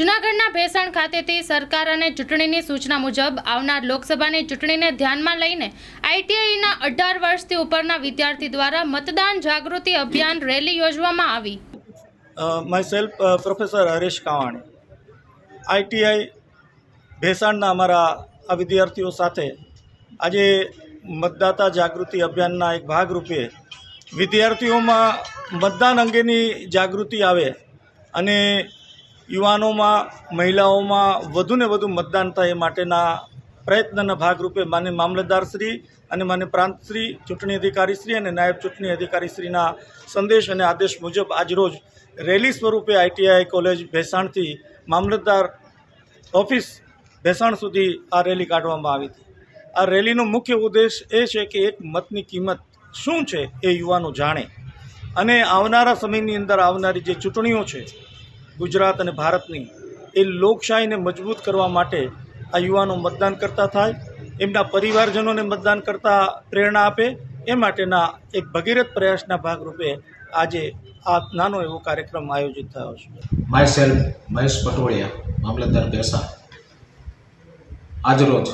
જૂનાગઢના ભેસાણ ખાતેથી સરકાર અને ચૂંટણીની સૂચના મુજબ આવનાર લોકસભાની ચૂંટણીને ધ્યાનમાં લઈને આઈટીઆઈના 18 વર્ષથી ઉપરના વિદ્યાર્થી દ્વારા મતદાન જાગૃતિ અભિયાન રેલી યોજવામાં આવી। myself professor Haresh Kavani ITI ભેસાણના અમારા આ વિદ્યાર્થીઓ સાથે આજે મતદાતા જાગૃતિ અભિયાનના એક ભાગરૂપે વિદ્યાર્થીઓમાં મતદાન અંગેની જાગૃતિ આવે અને યુવાનોમાં મહિલાઓમાં વધુને વધુ મતદાન થાય એ માટેના પ્રયત્નના ભાગરૂપે માન્ય મામલતદારશ્રી અને માન્ય પ્રાંતશ્રી ચૂંટણી અધિકારીશ્રી અને નાયબ ચૂંટણી અધિકારીશ્રીના સંદેશ અને આદેશ મુજબ આજરોજ રેલી સ્વરૂપે આઈટીઆઈ કોલેજ ભેસાણથી મામલતદાર ઓફિસ ભેસાણ સુધી આ રેલી કાઢવામાં આવી હતી। આ રેલીનો મુખ્ય ઉદ્દેશ એ છે કે એક મતની કિંમત શું છે એ યુવાનો જાણે અને આવનારા સમયની અંદર આવનારી જે ચૂંટણીઓ છે ગુજરાત અને ભારતની એ લોકશાહીને મજબૂત કરવા માટે આ યુવાનો મતદાન કરતા થાય, એમના પરિવારજનોને મતદાન કરતા પ્રેરણા આપે એ માટેના એક ભગીરથ પ્રયાસના ભાગરૂપે આજે આ નાનો એવો કાર્યક્રમ આયોજિત થયો છે। માય મહેશ પટોળિયા, મામલતદાર ભેસાણ। આજરોજ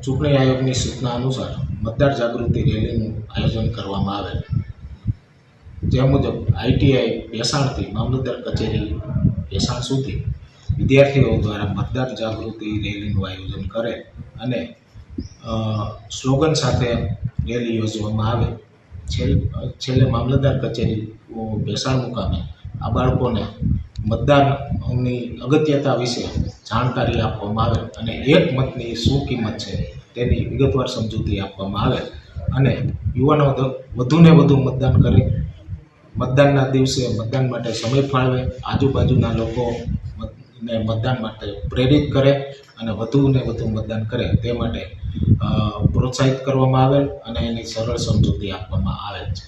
ચૂંટણી આયોગની સૂચના અનુસાર મતદાર જાગૃતિ રેલીનું આયોજન કરવામાં આવેલ, જે મુજબ આઈટીઆઈ ભેસાણથી મામલતદાર કચેરી ભેસાણ સુધી વિદ્યાર્થીઓ દ્વારા મતદાર જાગૃતિ રેલીનું આયોજન કરે અને સ્લોગન સાથે રેલી યોજવામાં આવે। છેલ્લે મામલતદાર કચેરી ભેસાણ મુકામે આ બાળકોને મતદાનની અગત્યતા વિશે જાણકારી આપવામાં આવે અને એક મતની શું કિંમત છે તેની વિગતવાર સમજૂતી આપવામાં આવે અને યુવાનો વધુને વધુ મતદાન કરે, મતદાનના દિવસે મતદાન માટે સમય ફાળવે, આજુબાજુના લોકોને મતદાન માટે પ્રેરિત કરે અને વધુને વધુ મતદાન કરે તે માટે પ્રોત્સાહિત કરવામાં આવેલ અને એની સરળ સમજૂતી આપવામાં આવેલ છે।